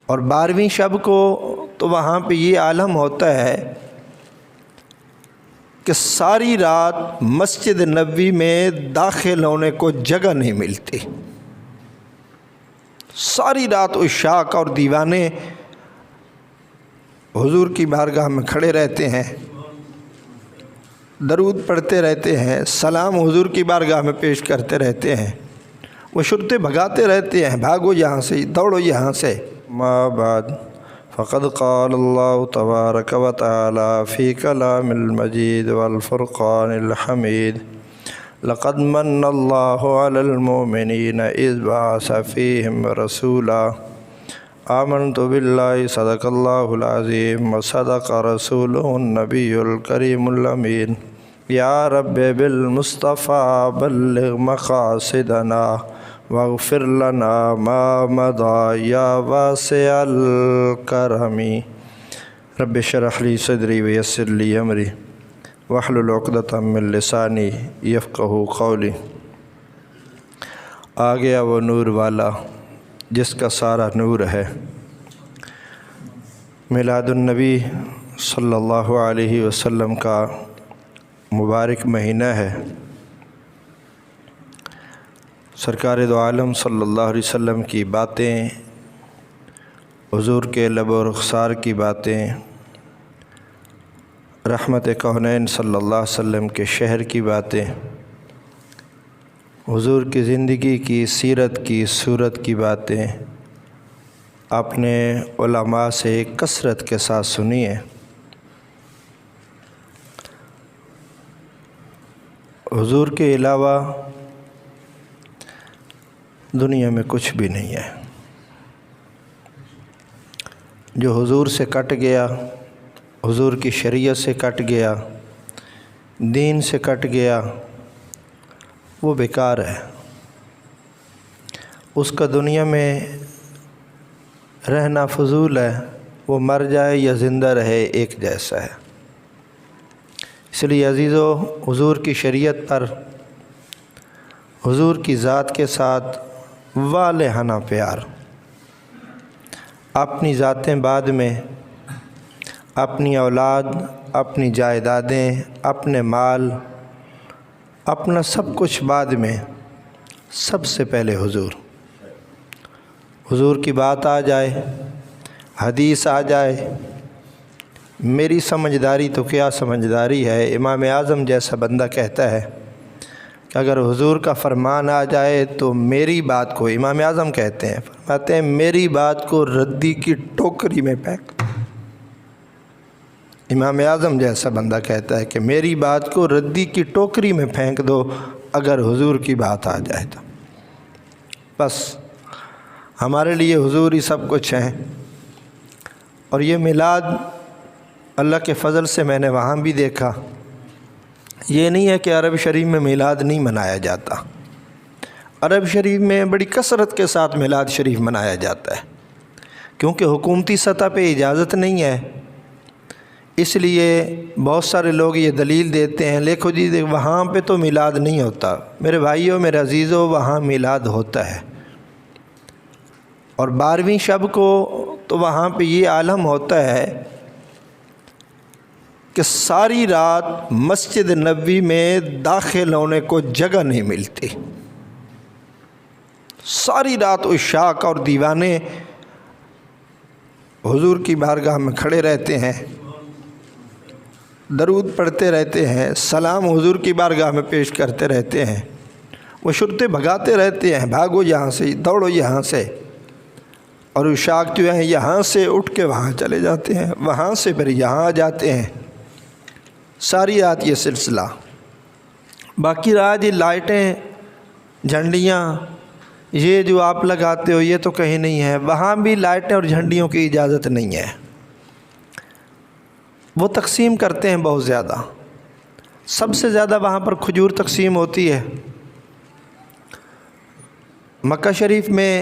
اور 12ویں شب کو تو وہاں پہ یہ عالم ہوتا ہے کہ ساری رات مسجد نبوی میں داخل ہونے کو جگہ نہیں ملتی۔ ساری رات عشاق اور دیوانے حضور کی بارگاہ میں کھڑے رہتے ہیں، درود پڑھتے رہتے ہیں، سلام حضور کی بارگاہ میں پیش کرتے رہتے ہیں، وہ شرطیں بھگاتے رہتے ہیں، بھاگو یہاں سے، دوڑو یہاں سے۔ ما بعد فقد قال اللہ تبارک و تعالی فی کلام المجید والفرقان الحمید لقد من اللہ علی المؤمنین اذ بعث فیہم رسولا آمنت باللہ صدق اللہ العظیم وصدق رسولہ النبی الکریم الامین یا رب بالمصطفیٰ بلغ مقاصدنا واغفر لنا ما مضى یا واسع الکرم رب اشرح لی صدری ویسر لی امری واحلل عقدۃ من لسانی یفقہوا قولی۔ آ گیا وہ نور والا جس کا سارا نور ہے۔ میلاد النبی صلی اللہ علیہ وسلم کا مبارک مہینہ ہے۔ سرکار دو عالم صلی اللہ علیہ وسلم کی باتیں، حضور کے لب و رخسار کی باتیں، رحمت کونین صلی اللہ علیہ وسلم کے شہر کی باتیں، حضور کی زندگی کی سیرت کی صورت کی باتیں آپ نے علماء سے کثرت کے ساتھ سنی ہے۔ حضور کے علاوہ دنیا میں کچھ بھی نہیں ہے۔ جو حضور سے کٹ گیا، حضور کی شریعت سے کٹ گیا، دین سے کٹ گیا، وہ بیکار ہے۔ اس کا دنیا میں رہنا فضول ہے، وہ مر جائے یا زندہ رہے ایک جیسا ہے۔ اس لیے عزیزو، حضور کی شریعت پر، حضور کی ذات کے ساتھ والہانہ پیار، اپنی ذاتیں بعد میں، اپنی اولاد، اپنی جائیدادیں، اپنے مال، اپنا سب کچھ بعد میں، سب سے پہلے حضور۔ حضور کی بات آ جائے، حدیث آ جائے، میری سمجھداری تو کیا سمجھداری ہے، امام اعظم جیسا بندہ کہتا ہے کہ اگر حضور کا فرمان آ جائے تو میری بات کو، امام اعظم کہتے ہیں، فرماتے ہیں میری بات کو ردی کی ٹوکری میں پھینک۔ امام اعظم جیسا بندہ کہتا ہے کہ میری بات کو ردی کی ٹوکری میں پھینک دو اگر حضور کی بات آ جائے تو۔ بس ہمارے لیے حضور ہی سب کچھ ہیں۔ اور یہ میلاد اللہ کے فضل سے میں نے وہاں بھی دیکھا، یہ نہیں ہے کہ عرب شریف میں میلاد نہیں منایا جاتا۔ عرب شریف میں بڑی کثرت کے ساتھ میلاد شریف منایا جاتا ہے، کیونکہ حکومتی سطح پہ اجازت نہیں ہے۔ اس لیے بہت سارے لوگ یہ دلیل دیتے ہیں، دیکھو جی وہاں پہ تو میلاد نہیں ہوتا۔ میرے بھائیوں، میرے عزیزوں، وہاں میلاد ہوتا ہے، اور 12ویں شب کو تو وہاں پہ یہ عالم ہوتا ہے کہ ساری رات مسجد نبوی میں داخل ہونے کو جگہ نہیں ملتی۔ ساری رات عشاق اور دیوانے حضور کی بارگاہ میں کھڑے رہتے ہیں، درود پڑھتے رہتے ہیں، سلام حضور کی بارگاہ میں پیش کرتے رہتے ہیں، وہ شرطیں بھگاتے رہتے ہیں، بھاگو یہاں سے، دوڑو یہاں سے۔ اور عشاق جو ہیں یہاں سے اٹھ کے وہاں چلے جاتے ہیں، وہاں سے پھر یہاں آ جاتے ہیں، ساری رات یہ سلسلہ۔ باقی رات یہ لائٹیں، جھنڈیاں، یہ جو آپ لگاتے ہو یہ تو کہیں نہیں ہے، وہاں بھی لائٹیں اور جھنڈیوں کی اجازت نہیں ہے۔ وہ تقسیم کرتے ہیں بہت زیادہ، سب سے زیادہ وہاں پر کھجور تقسیم ہوتی ہے۔ مکہ شریف میں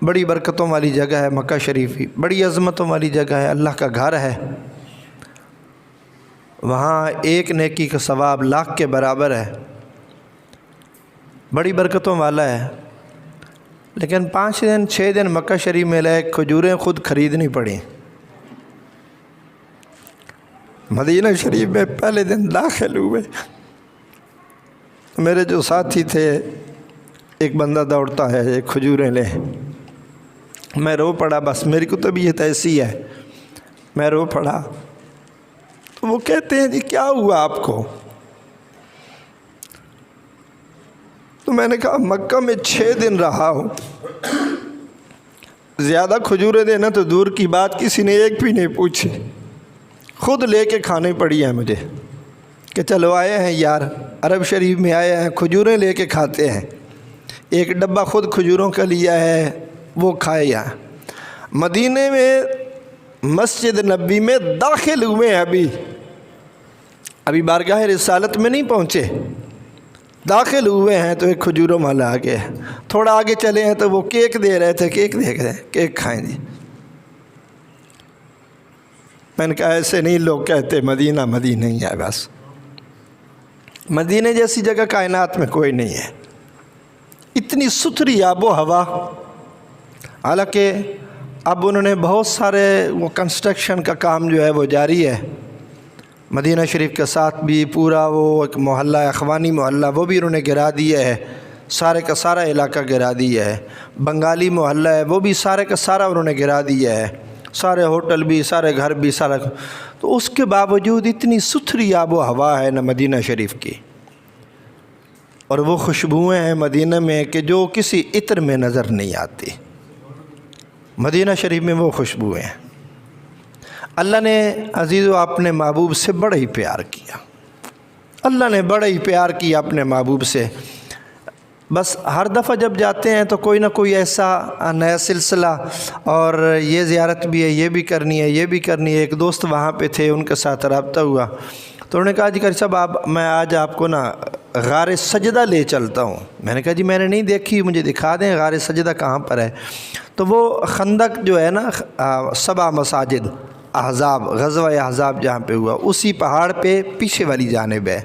بڑی برکتوں والی جگہ ہے، مکہ شریف ہی بڑی عظمتوں والی جگہ ہے، اللہ کا گھر ہے۔ وہاں ایک نیکی کا ثواب لاکھ کے برابر ہے، بڑی برکتوں والا ہے۔ لیکن 5 دن 6 دن مکہ شریف میں رہے، کھجوریں خود خریدنی پڑیں۔ مدینہ شریف میں پہلے دن داخل ہوئے، میرے جو ساتھی تھے، ایک بندہ دوڑتا ہے ایک کھجوریں لے، میں رو پڑا، بس میری کو طبیعت ایسی ہے، میں رو پڑا۔ تو وہ کہتے ہیں جی کیا ہوا آپ کو؟ تو میں نے کہا مکہ میں 6 دن رہا ہوں، زیادہ کھجوریں دینا تو دور کی بات، کسی نے ایک بھی نہیں پوچھی، خود لے کے کھانی پڑی ہے مجھے، کہ چلو آئے ہیں یار، عرب شریف میں آئے ہیں، کھجوریں لے کے کھاتے ہیں۔ ایک ڈبہ خود کھجوروں کا لیا ہے، وہ کھائے یہاں۔ مدینے میں مسجد نبی میں داخل ہوئے ہیں، ابھی بارگاہ رسالت میں نہیں پہنچے، داخل ہوئے ہیں تو ایک کھجوروں والا آ گیا، تھوڑا آگے چلے ہیں تو وہ کیک دے رہے تھے، کیک دے رہے، کیک کھائیں جی۔ میں نے کہا ایسے نہیں لوگ کہتے، مدینہ مدینہ ہی ہے بس، مدینہ جیسی جگہ کائنات میں کوئی نہیں ہے، اتنی ستھری آب و ہوا۔ حالانکہ اب انہوں نے بہت سارے وہ کنسٹرکشن کا کام جو ہے وہ جاری ہے، مدینہ شریف کے ساتھ بھی پورا وہ ایک محلہ اخوانی محلہ، وہ بھی انہوں نے گرا دیا ہے، سارے کا سارا علاقہ گرا دیا ہے۔ بنگالی محلہ ہے، وہ بھی سارے کا سارا انہوں نے گرا دیا ہے، سارے ہوٹل بھی، سارے گھر بھی، سارا۔ تو اس کے باوجود اتنی ستھری آب و ہوا ہے نا مدینہ شریف کی، اور وہ خوشبوئیں ہیں مدینہ میں کہ جو کسی عطر میں نظر نہیں آتی۔ مدینہ شریف میں وہ خوشبوئیں ہیں۔ اللہ نے عزیزو اپنے محبوب سے بڑا ہی پیار کیا، اللہ نے بڑا ہی پیار کیا اپنے محبوب سے۔ بس ہر دفعہ جب جاتے ہیں تو کوئی نہ کوئی ایسا نیا سلسلہ، اور یہ زیارت بھی ہے، یہ بھی کرنی ہے، یہ بھی کرنی ہے۔ ایک دوست وہاں پہ تھے، ان کے ساتھ رابطہ ہوا، تو انہوں نے کہا جی قاری صاحب میں آج آپ کو نا غار سجدہ لے چلتا ہوں۔ میں نے کہا جی میں نے نہیں دیکھی، مجھے دکھا دیں غار سجدہ کہاں پر ہے۔ تو وہ خندق جو ہے نا 7 مساجد احزاب، غزوہ احزاب جہاں پہ ہوا، اسی پہاڑ پہ پیچھے والی جانب ہے۔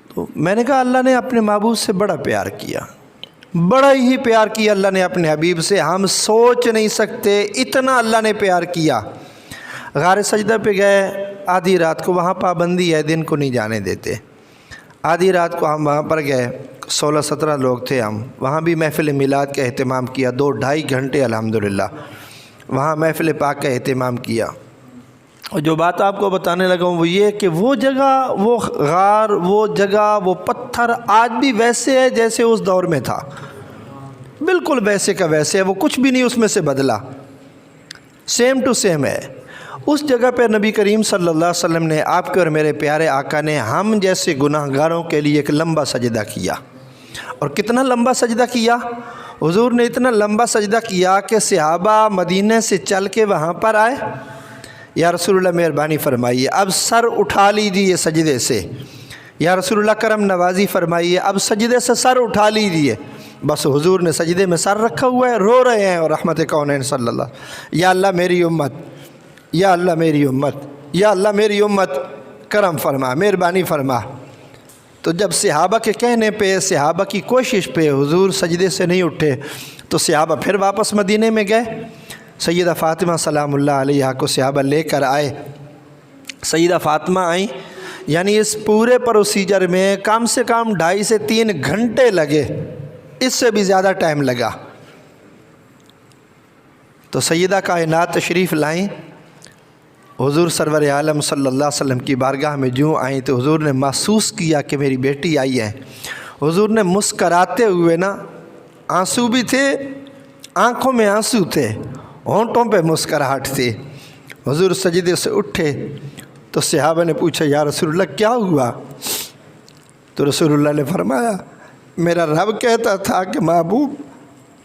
تو میں نے کہا اللہ نے اپنے محبوب سے بڑا پیار کیا، بڑا ہی پیار کیا اللہ نے اپنے حبیب سے، ہم سوچ نہیں سکتے اتنا اللہ نے پیار کیا۔ غار سجدہ پہ گئے، آدھی رات کو، وہاں پابندی ہے دن کو نہیں جانے دیتے، آدھی رات کو ہم وہاں پر گئے، 16-17 لوگ تھے ہم، وہاں بھی محفل میلاد کا اہتمام کیا، 2-2.5 گھنٹے الحمدللہ وہاں محفل پاک کا اہتمام کیا۔ اور جو بات آپ کو بتانے لگا ہوں وہ یہ کہ وہ جگہ، وہ غار، وہ جگہ، وہ پتھر آج بھی ویسے ہے جیسے اس دور میں تھا، بالکل ویسے کا ویسے ہے، وہ کچھ بھی نہیں اس میں سے بدلا، سیم ٹو سیم ہے۔ اس جگہ پہ نبی کریم صلی اللہ علیہ وسلم نے، آپ کے اور میرے پیارے آقا نے، ہم جیسے گناہ گاروں کے لیے ایک لمبا سجدہ کیا۔ اور کتنا لمبا سجدہ کیا؟ حضور نے اتنا لمبا سجدہ کیا کہ صحابہ مدینہ سے چل کے وہاں پر آئے، یا رسول اللہ مہربانی فرمائیے اب سر اٹھا لیجیے سجدے سے، یا رسول اللہ کرم نوازی فرمائیے اب سجدے سے سر اٹھا لیجیے۔ بس حضور نے سجدے میں سر رکھا ہوا ہے، رو رہے ہیں، اور رحمت کونین صلی اللہ، یا اللہ میری امت، یا اللہ میری امت، یا اللہ میری امت، کرم فرما، مہربانی فرما۔ تو جب صحابہ کے کہنے پہ، صحابہ کی کوشش پہ حضور سجدے سے نہیں اٹھے، تو صحابہ پھر واپس مدینے میں گئے۔ سیدہ فاطمہ سلام اللہ علیہا کو صحابہ لے کر آئے، سیدہ فاطمہ آئیں، یعنی اس پورے پروسیجر میں کم سے کم 2.5 سے 3 گھنٹے لگے، اس سے بھی زیادہ ٹائم لگا۔ تو سیدہ کائنات تشریف لائیں، حضور سرور عالم صلی اللہ علیہ وسلم کی بارگاہ میں جوں آئیں تو حضور نے محسوس کیا کہ میری بیٹی آئی ہے۔ حضور نے مسکراتے ہوئے نا، آنسو بھی تھے، آنکھوں میں آنسو تھے، ہونٹوں پہ مسکراہٹ تھی۔ حضور سجدے سے اٹھے تو صحابہ نے پوچھا یا رسول اللہ کیا ہوا؟ تو رسول اللہ نے فرمایا میرا رب کہتا تھا کہ محبوب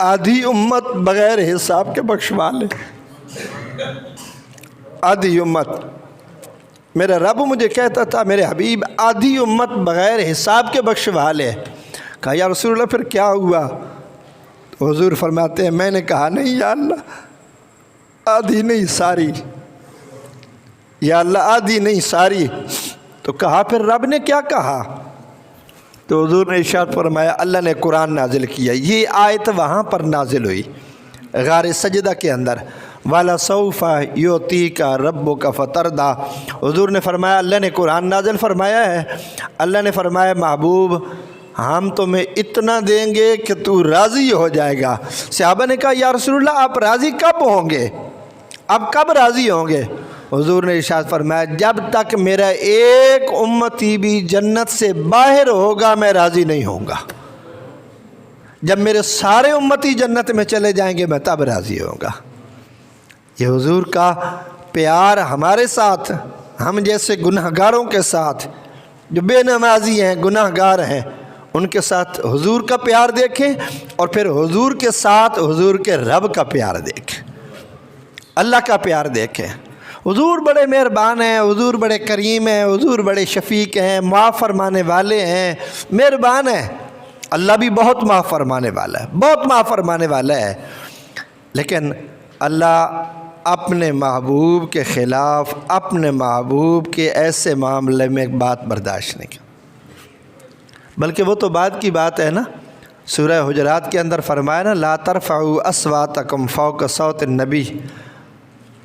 آدھی امت بغیر حساب کے بخشوا لے، آدھی امت، میرا رب مجھے کہتا تھا میرے حبیب آدھی امت بغیر حساب کے بخشوا لے۔ کہا یا رسول اللہ پھر کیا ہوا؟ تو حضور فرماتے ہیں میں نے کہا نہیں یا اللہ آدھی نہیں ساری، یا اللہ آدھی نہیں ساری۔ تو کہا پھر رب نے کیا کہا؟ تو حضور نے ارشاد فرمایا اللہ نے قرآن نازل کیا. یہ آیت وہاں پر نازل ہوئی غار سجدہ کے اندر. وَلَسَوْفَ يُعْطِيكَ رَبُّكَ فَتَرْضَىٰ. حضور نے فرمایا اللہ نے قرآن نازل فرمایا ہے. اللہ نے فرمایا محبوب ہم تمہیں اتنا دیں گے کہ تو راضی ہو جائے گا. صحابہ نے کہا یا رسول اللہ آپ راضی کب ہوں گے؟ اب کب راضی ہوں گے؟ حضور نے ارشاد فرمایا جب تک میرا ایک امتی بھی جنت سے باہر ہوگا میں راضی نہیں ہوں گا. جب میرے سارے امتی جنت میں چلے جائیں گے میں تب راضی ہوں گا. یہ حضور کا پیار ہمارے ساتھ، ہم جیسے گناہ گاروں کے ساتھ، جو بے نمازی ہیں گناہ گار ہیں، ان کے ساتھ حضور کا پیار دیکھیں اور پھر حضور کے ساتھ حضور کے رب کا پیار دیکھیں، اللہ کا پیار دیکھیں. حضور بڑے مہربان ہیں، حضور بڑے کریم ہیں، حضور بڑے شفیق ہیں، معاف فرمانے والے ہیں، مہربان ہیں. اللہ بھی بہت معاف فرمانے والا ہے، بہت معاف فرمانے والا ہے. لیکن اللہ اپنے محبوب کے خلاف، اپنے محبوب کے ایسے معاملے میں بات برداشت نہیں کی. بلکہ وہ تو بعد کی بات ہے نا. سورہ حجرات کے اندر فرمایا نا لا ترفعوا اصواتکم فوق صوت النبی.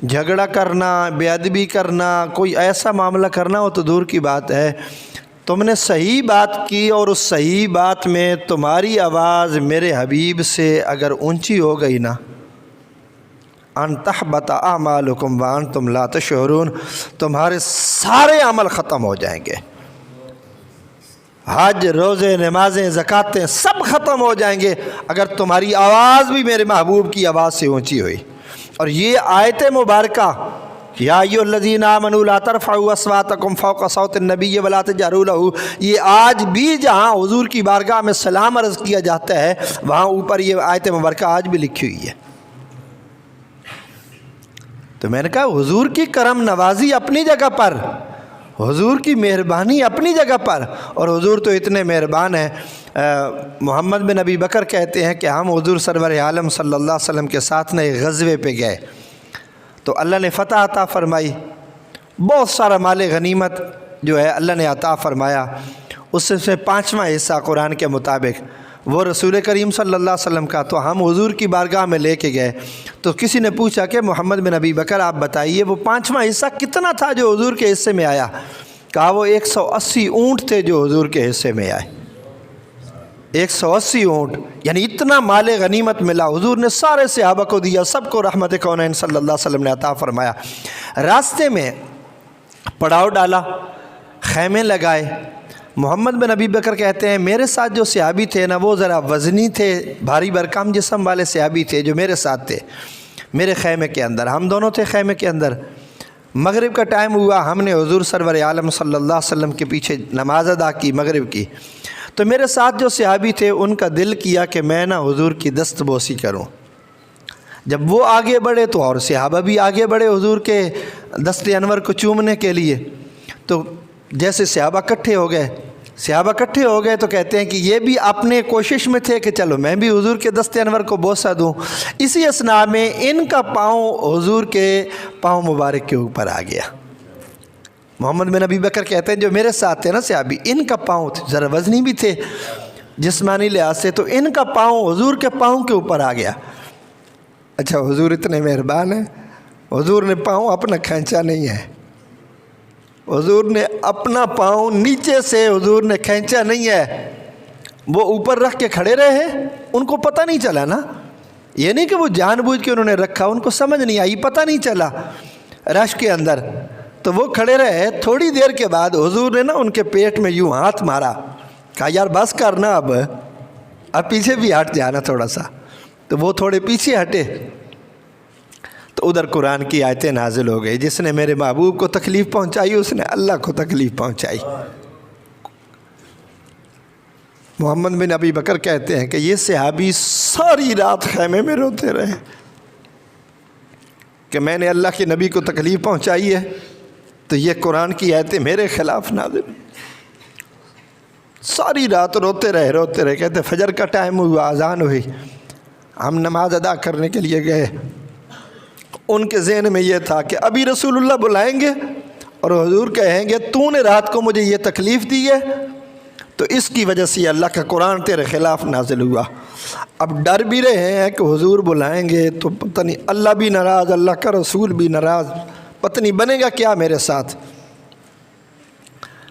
جھگڑا کرنا، بے ادبی کرنا، کوئی ایسا معاملہ کرنا وہ تو دور کی بات ہے. تم نے صحیح بات کی اور اس صحیح بات میں تمہاری آواز میرے حبیب سے اگر اونچی ہو گئی نا، ان تحبط اعمالکم وانتم لا تشعرون، تمہارے سارے عمل ختم ہو جائیں گے. حج، روزے، نمازیں، زکاتیں سب ختم ہو جائیں گے اگر تمہاری آواز بھی میرے محبوب کی آواز سے اونچی ہوئی. اور یہ آیت مبارکہ یا ایھا الذین آمنوا لا ترفعوا اصواتکم فوق صوت النبی ولا تجہروا لہ، یہ آج بھی جہاں حضور کی بارگاہ میں سلام عرض کیا جاتا ہے وہاں اوپر یہ آیت مبارکہ آج بھی لکھی ہوئی ہے. تو میں نے کہا حضور کی کرم نوازی اپنی جگہ پر، حضور کی مہربانی اپنی جگہ پر، اور حضور تو اتنے مہربان ہیں. محمد بن ابی بکر کہتے ہیں کہ ہم حضور سرور عالم صلی اللہ علیہ وسلم کے ساتھ نے ایک غزوے پہ گئے تو اللہ نے فتح عطا فرمائی. بہت سارا مال غنیمت جو ہے اللہ نے عطا فرمایا. اس سے 5واں حصہ قرآن کے مطابق وہ رسول کریم صلی اللہ علیہ وسلم کا. تو ہم حضور کی بارگاہ میں لے کے گئے تو کسی نے پوچھا کہ محمد بن ابی بکر آپ بتائیے وہ 5واں حصہ کتنا تھا جو حضور کے حصے میں آیا؟ کہا وہ 180 اونٹ تھے جو حضور کے حصے میں آئے. 180 اونٹ، یعنی اتنا مال غنیمت ملا. حضور نے سارے صحابہ کو دیا، سب کو رحمت کونین صلی اللہ علیہ وسلم نے عطا فرمایا. راستے میں پڑاؤ ڈالا، خیمے لگائے. محمد بن ابی بکر کہتے ہیں میرے ساتھ جو صحابی تھے نا وہ ذرا وزنی تھے، بھاری بھرکم جسم والے صحابی تھے جو میرے ساتھ تھے میرے خیمے کے اندر. ہم دونوں تھے خیمے کے اندر. مغرب کا ٹائم ہوا، ہم نے حضور سرور عالم صلی اللہ علیہ وسلم کے پیچھے نماز ادا کی مغرب کی. تو میرے ساتھ جو صحابی تھے ان کا دل کیا کہ میں نا حضور کی دست بوسی کروں. جب وہ آگے بڑھے تو اور صحابہ بھی آگے بڑھے حضور کے دست انور کو چومنے کے لیے. تو جیسے صحابہ اکٹھے ہو گئے تو کہتے ہیں کہ یہ بھی اپنے کوشش میں تھے کہ چلو میں بھی حضور کے دست انور کو بوسہ دوں. اسی اثناء میں ان کا پاؤں حضور کے پاؤں مبارک کے اوپر آ گیا. محمد بن ابی بکر کہتے ہیں جو میرے ساتھ تھے نا صحابی، ان کا پاؤں ذرا وزنی بھی تھے جسمانی لحاظ سے، تو ان کا پاؤں حضور کے پاؤں کے اوپر آ گیا. اچھا حضور اتنے مہربان ہیں، حضور نے پاؤں اپنا کھینچا نہیں ہے. حضور نے اپنا پاؤں نیچے سے حضور نے کھینچا نہیں ہے، وہ اوپر رکھ کے کھڑے رہے. ان کو پتہ نہیں چلا نا، یہ نہیں کہ وہ جان بوجھ کے انہوں نے رکھا، ان کو سمجھ نہیں آئی، پتہ نہیں چلا رش کے اندر. تو وہ کھڑے رہے. تھوڑی دیر کے بعد حضور نے نا ان کے پیٹ میں یوں ہاتھ مارا، کہا یار بس کرنا، اب پیچھے بھی ہٹ جانا تھوڑا سا. تو وہ تھوڑے پیچھے ہٹے تو ادھر قرآن کی آیتیں نازل ہو گئی. جس نے میرے محبوب کو تکلیف پہنچائی اس نے اللہ کو تکلیف پہنچائی. محمد بن ابی بکر کہتے ہیں کہ یہ صحابی ساری رات خیمے میں روتے رہے کہ میں نے اللہ کے نبی کو تکلیف پہنچائی ہے تو یہ قرآن کی آیتیں میرے خلاف نازل. ساری رات روتے رہے. کہتے فجر کا ٹائم ہوا، اذان ہوئی، ہم نماز ادا کرنے کے لیے گئے. ان کے ذہن میں یہ تھا کہ ابھی رسول اللہ بلائیں گے اور حضور کہیں گے تو نے رات کو مجھے یہ تکلیف دی ہے، تو اس کی وجہ سے یہ اللہ کا قرآن تیرے خلاف نازل ہوا۔ اب ڈر بھی رہے ہیں کہ حضور بلائیں گے تو پتہ نہیں اللہ بھی ناراض، اللہ کا رسول بھی ناراض، پتہ نہیں بنے گا کیا میرے ساتھ۔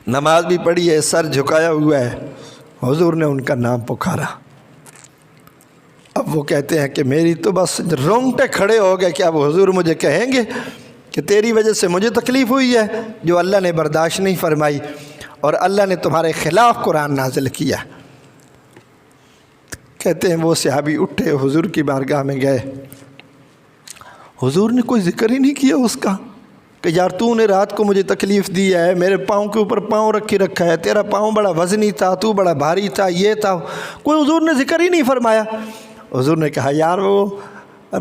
نماز بھی پڑھی ہے، سر جھکایا ہوا ہے، حضور نے ان کا نام پکارا۔ اب وہ کہتے ہیں کہ میری تو بس رونگٹے کھڑے ہو گئے کہ اب حضور مجھے کہیں گے کہ تیری وجہ سے مجھے تکلیف ہوئی ہے جو اللہ نے برداشت نہیں فرمائی، اور اللہ نے تمہارے خلاف قرآن نازل کیا۔ کہتے ہیں وہ صحابی اٹھے، حضور کی بارگاہ میں گئے، حضور نے کوئی ذکر ہی نہیں کیا اس کا کہ یار تو نے رات کو مجھے تکلیف دی ہے، میرے پاؤں کے اوپر پاؤں رکھا ہے، تیرا پاؤں بڑا وزنی تھا، تو بڑا بھاری تھا، یہ تھا، کوئی حضور نے ذکر ہی نہیں فرمایا۔ حضور نے کہا یار وہ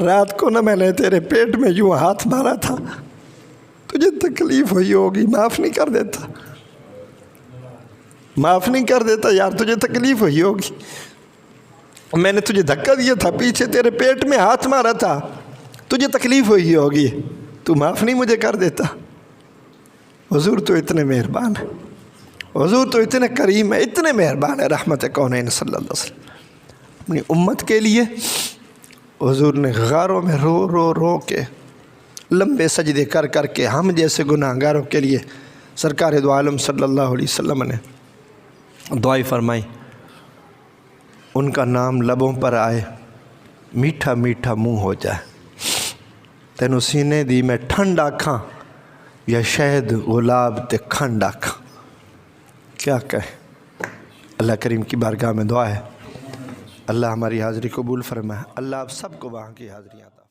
رات کو نہ میں نے تیرے پیٹ میں یوں ہاتھ مارا تھا، تجھے تکلیف ہوئی ہوگی، معاف نہیں کر دیتا، معاف نہیں کر دیتا یار، تجھے تکلیف ہوئی ہوگی، میں نے تجھے دھکا دیا تھا، پیچھے تیرے پیٹ میں ہاتھ مارا تھا، تجھے تکلیف ہوئی ہوگی، تو معاف نہیں مجھے کر دیتا۔ حضور تو اتنے مہربان ہے، حضور تو اتنے کریم ہے، اتنے مہربان ہے، رحمت کونین صلی اللہ علیہ وسلم۔ اپنی امت کے لیے حضور نے غاروں میں رو رو رو کے، لمبے سجدے کر کر کے ہم جیسے گناہ گاروں کے لیے سرکار دو عالم صلی اللہ علیہ وسلم نے دعائیں فرمائی۔ ان کا نام لبوں پر آئے، میٹھا میٹھا منہ ہو جائے، تینوں سینے دی میں ٹھنڈ آکھاں یا شہد گلاب تے کھنڈ آکھاں۔ کیا کہے، اللہ کریم کی بارگاہ میں دعا ہے اللہ ہماری حاضری قبول فرمائے، اللہ آپ سب کو وہاں کی حاضریاں عطا